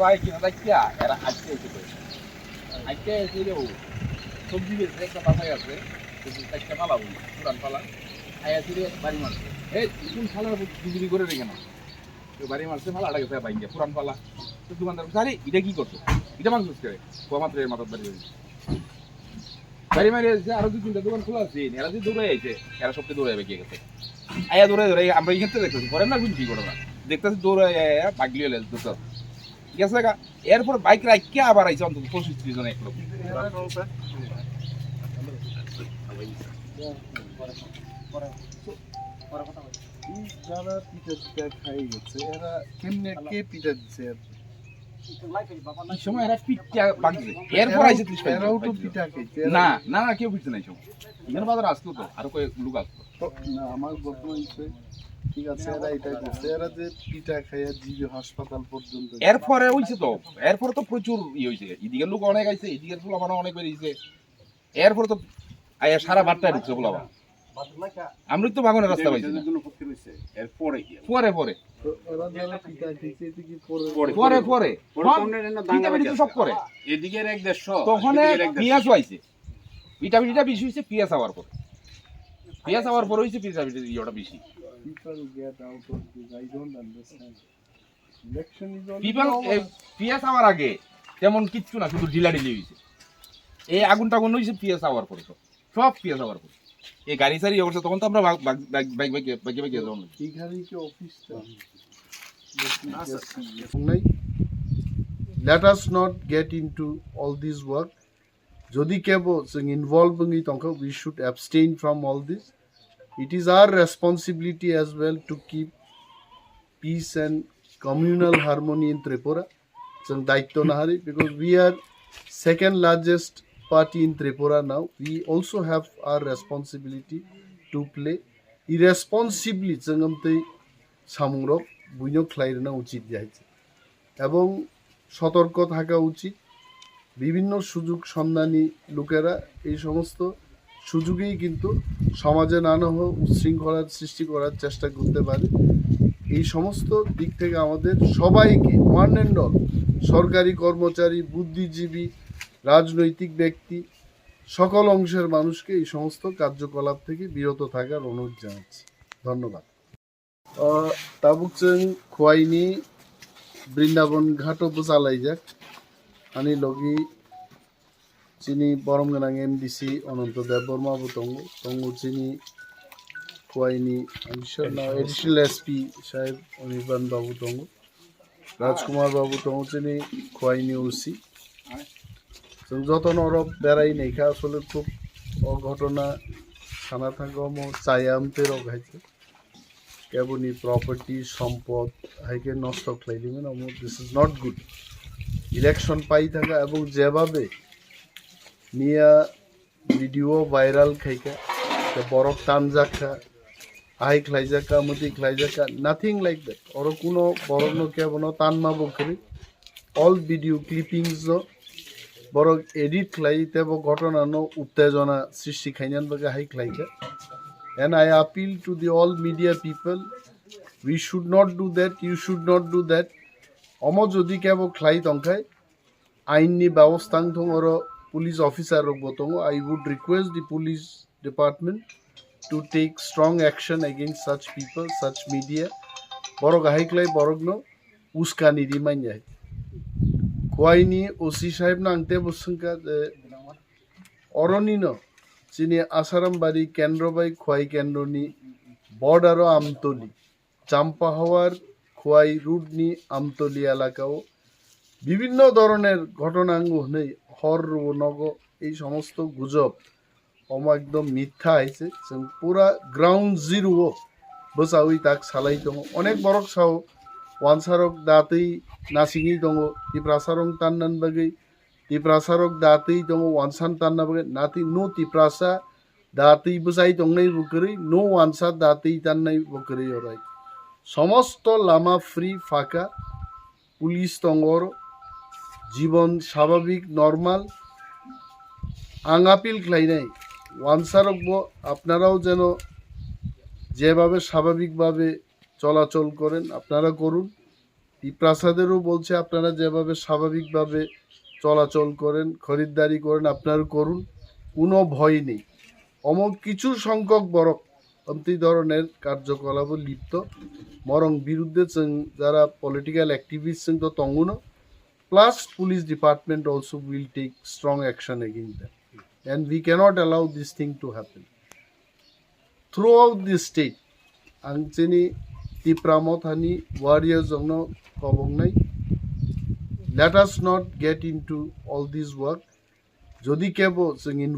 ভাই কিনা দেখিয়া এরা আজকে এসে করেছে আজকে এসে যে সবজি বেশি একটা বাসায় আছে একটা পালা বলি পুরান পালা আয়া ফিরে বাড়ি মারছে এই কোন শালার বিক্রি করে রেখে না তো বাড়ি মারছে পালাটা গেছে বাইকে পুরান পালা তো দোকানদার আরে এটা কি করছো এটা মাংস করে মাত্র এর মাথার বাড়ি বাড়ি মারি আছে আরো দু তিনটা দোকান খোলা আছে এরা যদি দৌড়ে আছে এরা সবকে দৌড়ে বেঁকে গেছে আয়া দৌড়ে ধরে আমরা এখান থেকে দেখতেছি করে না বুঝছি করে না দেখতেছি দৌড়ে বাগলি হলে দুটো ঠিক আছে এরপর বাইক রাখকে আবার আইছে অন্তত 35 জন এক লোক যারা পিঠা খাই গেছে এরা কেমনে কে পিঠা দিচ্ছে সময় এরা পিঠা বাগছে এরপর আইছে 30 এরাও তো পিঠা খাইছে না না না কেউ পিঠা নাই সময় এখানে বাজার আসতো তো আর কয়েক লোক আসতো না আমার বর্তমান ঠিক আছে এরা এটা করছে এরা যে পিঠা খাইয়া জীবী হাসপাতাল পর্যন্ত এরপরে হইছে তো এরপরে তো প্রচুর হইছে এদিকের লোক অনেক আইছে এদিকের লোক অনেক বেরিয়েছে এরপরে তো আয়া সারা বারটায় ঢুকছে বলা আমরা তো বাগানের রাস্তা পাইছি পরে পরে পরে পরে সব করে এদিকের 150 তখন পিয়াজ আইছে পিঠাপিঠিটা বেশি হয়েছে পিয়াজ হওয়ার পর পিয়াজ হওয়ার পর হয়েছে পিঠাপিঠি ইয়েটা বেশি পিয়াজ হওয়ার আগে তেমন কিচ্ছু না শুধু ঢিলাঢিলি হয়েছে এই আগুন টাগুন হয়েছে পিয়াজ হওয়ার পরে সব পিয়াজ হওয়ার পরে এই গাড়ি সারি অবস্থা তখন তো আমরা Let us not get into all this work. Jodi kebo sing involved ngi tongka we should abstain from all this. It is our responsibility as well to keep peace and communal harmony in Tripura. Sing daitto nahari because we are second largest party in Tripura now. We also have our responsibility to play. Irresponsibly sangamte samungrok buino khlairna uchit jaitse এবং সতর্ক থাকা উচিত বিভিন্ন সুযোগ সন্ধানী লোকেরা এই সমস্ত সুযোগেই কিন্তু সমাজে নানা উচ্ছৃঙ্খলার সৃষ্টি করার চেষ্টা করতে পারে এই সমস্ত দিক থেকে আমাদের সবাইকে ওয়ান অ্যান্ড অল সরকারি কর্মচারী বুদ্ধিজীবী রাজনৈতিক ব্যক্তি সকল অংশের মানুষকে এই সমস্ত কার্যকলাপ থেকে বিরত থাকার অনুরোধ জানাচ্ছি ধন্যবাদ তাবুকচং খোয়াইনি বৃন্দাবন ঘাটও চালাই যাক আনি লগি চিনি বরম গোনাং এমডিসি অনন্ত দেববর্মা তঙ্গু চিনি খোয়াইনি এডিশনাল এসপি সাহেব অনির্বাণ বাবু তঙ্গু রাজকুমার বাবু তঙ্গু চিনি খোয়াইনি ওসি যতন অরব বেড়াই নাইখা আসলে খুব অঘটনা খানা থাকম চায়ামতে রগাইছে কেবনি প্রপার্টি সম্পদ হাইকে নষ্ট খাই দিবেন this is not good election পাই থাকা এবং যেভাবে নিয়া ভিডিও ভাইরাল খাইকা বরফ টান জাকা আই খাই জাকা মতি খাই জাকা নাথিং লাইক দ্যাট ওর কোনো বরফ কেবন টানমা বকরি অল ভিডিও ক্লিপিংস বড় এডিট খাই তেব ঘটনা উত্তেজনা সৃষ্টি খাইনান বাকে high খাইকা and I appeal to the all media people we should not do that you should not do that omo jodi kebo khlai tongkai aini ব্যবস্থাং thong or police officer rok botong I would request the police department to take strong action against such people such media borok hai khlai borogno uskani rimai jai khoaini osi sahib na angte bosungka oronino চিনি আসারামবাড়ি কেন্দ্রবাই খোয়াই কেন্দ্রনি বর্ডারও আমতলি চাম্পা হওয়ার খোয়াই রুটনি আমতলি এলাকাও বিভিন্ন ধরনের ঘটনাঙ্গ নেই হর নগ এই সমস্ত গুজব একদম মিথ্যা আইছে পুরা গ্রাউন্ড জিরো বসাউই তাক সালাই দङ অনেক বরক Sao ওয়ানসারক দাতেই নাসিঙি দङ তিপ্রাসারং তান্নান বাগै Tiprasarok dati dong wansan tanna bagai nati no tiprasa dati besai dong nai bukeri no wansa dati tan nai bukeri orai. Somosto lama free faka police তঙ্গর জীবন স্বাভাবিক নর্মাল আঙাপিল খাই নাই ওয়ানসারক আপনারাও যেন যেভাবে স্বাভাবিকভাবে চলাচল করেন আপনারা করুন প্রাসাদেরও বলছে আপনারা যেভাবে স্বাভাবিকভাবে চলাচল করেন, খরিদ্দারি করেন, আপনারা করুন, কোনো ভয় নেই। কিছু সংখ্যক বরং এই ধরনের কার্যকলাপ লিপ্ত বরং বিরুদ্ধে যারা পলিটিক্যাল অ্যাক্টিভিস্ট তো তঙ্গুনো plus police department also will take strong action against them and we cannot allow this thing to happen throughout the state আংচেনি টিপ্রামথানি ওয়ারিয়ার্স কবং নাই let us not get into all this work যদি কেবল